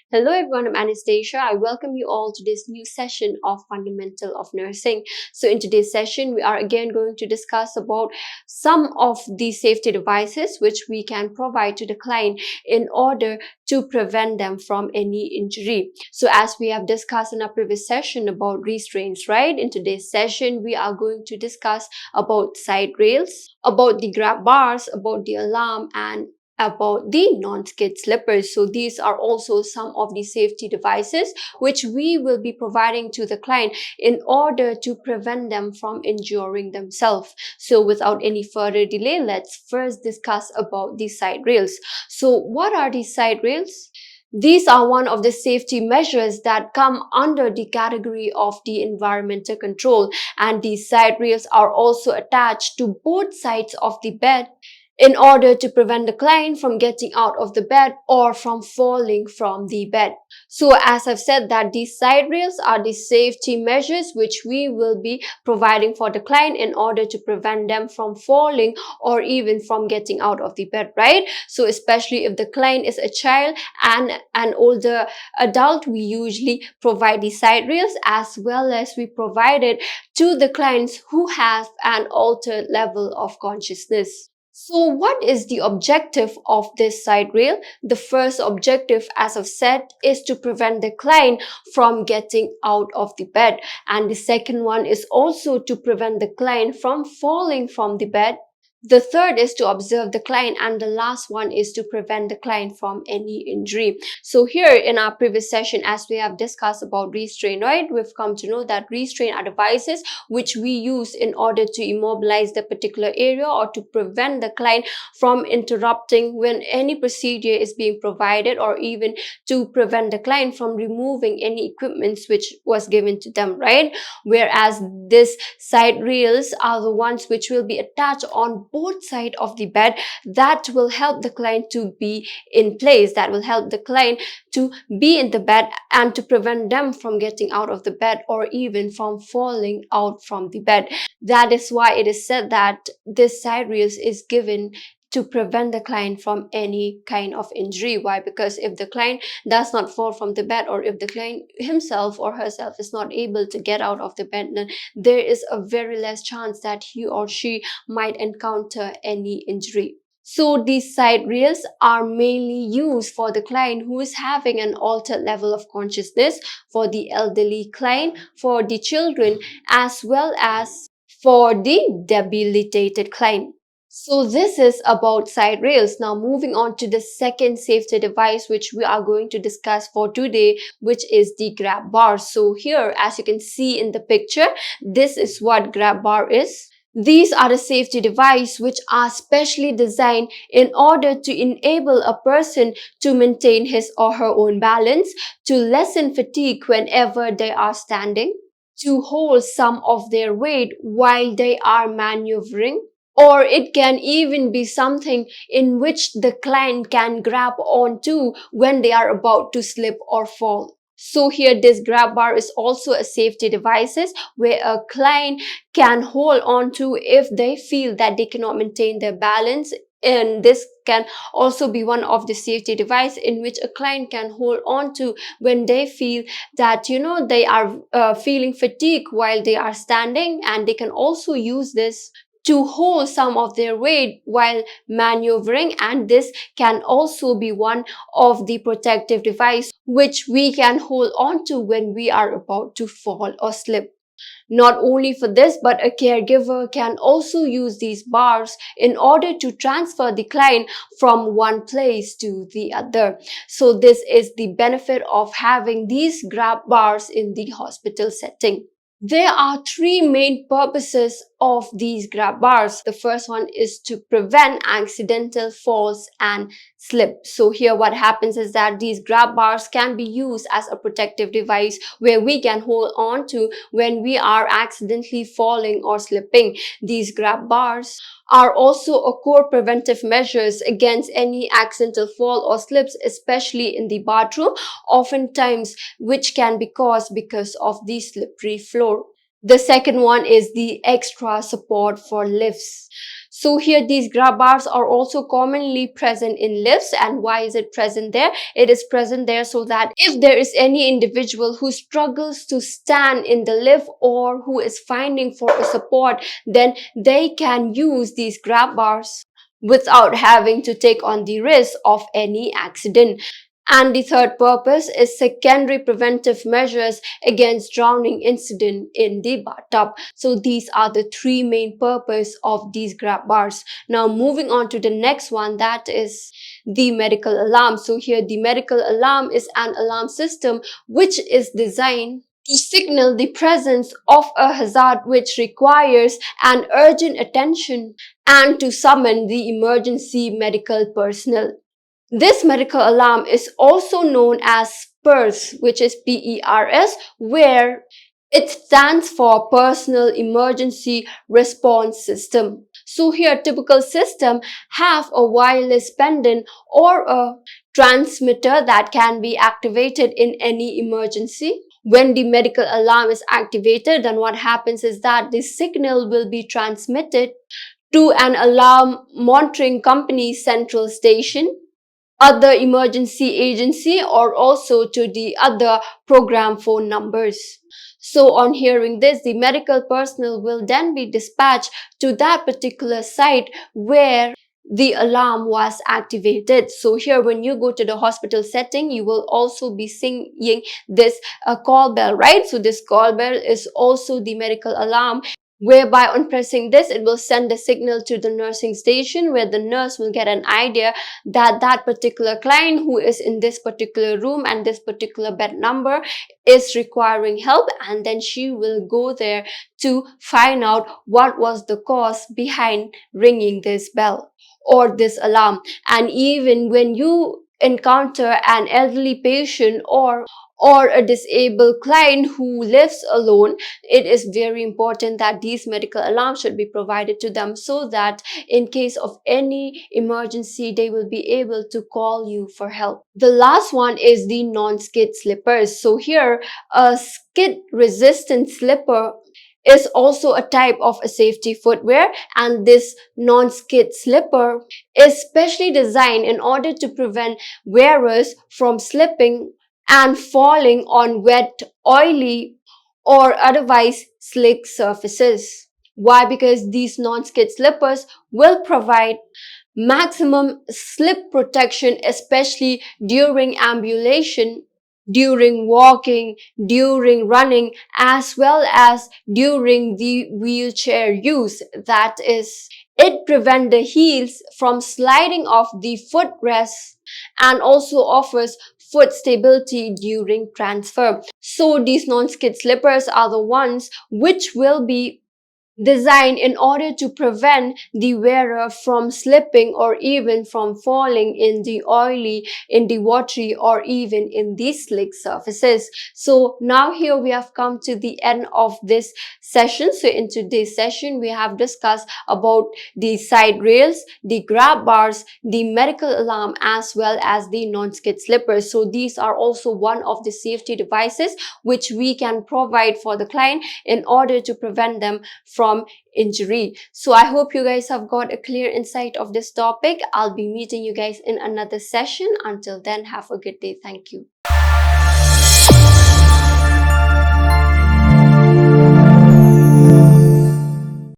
Hello everyone, I'm Anastasia. I welcome you all to this new session of Fundamental of Nursing. So in today's session, we are again going to discuss about some of the safety devices which we can provide to the client in order to prevent them from any injury. So as we have discussed in our previous session about restraints, right? In today's session, we are going to discuss about side rails, about the grab bars, about the alarm, and about the non-skid slippers. So these are also some of the safety devices which we will be providing to the client in order to prevent them from injuring themselves. So without any further delay, let's first discuss about the side rails. So what are these side rails? These are one of the safety measures that come under the category of the environmental control, and these side rails are also attached to both sides of the bed in order to prevent the client from getting out of the bed or from falling from the bed. So as I've said that these side rails are the safety measures which we will be providing for the client in order to prevent them from falling or even from getting out of the bed, right? So especially if the client is a child and an older adult, we usually provide the side rails as well as we provide it to the clients who have an altered level of consciousness. So what is the objective of this side rail? The first objective, as I've said, is to prevent the client from getting out of the bed. And the second one is also to prevent the client from falling from the bed. The third is to observe the client, and the last one is to prevent the client from any injury. So here in our previous session, as we have discussed about restraint, right, we've come to know that restraint are devices which we use in order to immobilize the particular area or to prevent the client from interrupting when any procedure is being provided, or even to prevent the client from removing any equipments which was given to them, right? Whereas this side rails are the ones which will be attached on both sides of the bed, that will help the client to be in place, that will help the client to be in the bed and to prevent them from getting out of the bed or even from falling out from the bed. That is why it is said that this side rails is given to prevent the client from any kind of injury. Why? Because if the client does not fall from the bed, or if the client himself or herself is not able to get out of the bed, then there is a very less chance that he or she might encounter any injury. So these side rails are mainly used for the client who is having an altered level of consciousness, for the elderly client, for the children, as well as for the debilitated client. So this is about side rails. Now moving on to the second safety device which we are going to discuss for today, which is the grab bar. So here, as you can see in the picture, this is what grab bar is. These are the safety devices which are specially designed in order to enable a person to maintain his or her own balance, to lessen fatigue whenever they are standing, to hold some of their weight while they are maneuvering, or it can even be something in which the client can grab onto when they are about to slip or fall. So here this grab bar is also a safety devices where a client can hold on to if they feel that they cannot maintain their balance, and this can also be one of the safety device in which a client can hold on to when they feel that they are feeling fatigue while they are standing, and they can also use this to hold some of their weight while maneuvering, and this can also be one of the protective device which we can hold on to when we are about to fall or slip. Not only for this, but a caregiver can also use these bars in order to transfer the client from one place to the other. So this is the benefit of having these grab bars in the hospital setting. There are three main purposes of these grab bars. The first one is to prevent accidental falls and slip. So here what happens is that these grab bars can be used as a protective device where we can hold on to when we are accidentally falling or slipping. These grab bars are also a core preventive measures against any accidental fall or slips, especially in the bathroom, oftentimes which can be caused because of the slippery floor. The second one is the extra support for lifts. So here these grab bars are also commonly present in lifts. And why is it present there? It is present there so that if there is any individual who struggles to stand in the lift or who is finding for a support, then they can use these grab bars without having to take on the risk of any accident. And the third purpose is secondary preventive measures against drowning incident in the bathtub. So these are the three main purpose of these grab bars. Now moving on to the next one, that is the medical alarm. So here the medical alarm is an alarm system which is designed to signal the presence of a hazard which requires an urgent attention and to summon the emergency medical personnel. This medical alarm is also known as PERS, which is PERS, where it stands for Personal Emergency Response System. So here, typical system have a wireless pendant or a transmitter that can be activated in any emergency. When the medical alarm is activated, then what happens is that the signal will be transmitted to an alarm monitoring company's central station, other emergency agency, or also to the other program phone numbers. So on hearing this, the medical personnel will then be dispatched to that particular site where the alarm was activated. So here when you go to the hospital setting, you will also be seeing this call bell, right? So this call bell is also the medical alarm, whereby on pressing this, it will send a signal to the nursing station where the nurse will get an idea that that particular client who is in this particular room and this particular bed number is requiring help, and then she will go there to find out what was the cause behind ringing this bell or this alarm. And even when you encounter an elderly patient or a disabled client who lives alone, it is very important that these medical alarms should be provided to them so that in case of any emergency, they will be able to call you for help. The last one is the non-skid slippers. So here, a skid resistant slipper is also a type of a safety footwear, and this non-skid slipper is specially designed in order to prevent wearers from slipping and falling on wet, oily, or otherwise slick surfaces. Why? Because these non-skid slippers will provide maximum slip protection, especially during ambulation, during walking, during running, as well as during the wheelchair use. That is, it prevents the heels from sliding off the footrest and also offers foot stability during transfer. So these non-skid slippers are the ones which will be designed in order to prevent the wearer from slipping or even from falling in the oily, in the watery, or even in the slick surfaces. So now here we have come to the end of this session. So in today's session, we have discussed about the side rails, the grab bars, the medical alarm, as well as the non-skid slippers. So these are also one of the safety devices which we can provide for the client in order to prevent them from injury. So I hope you guys have got a clear insight of this topic. I'll be meeting you guys in another session. Until then, have a good day. Thank you.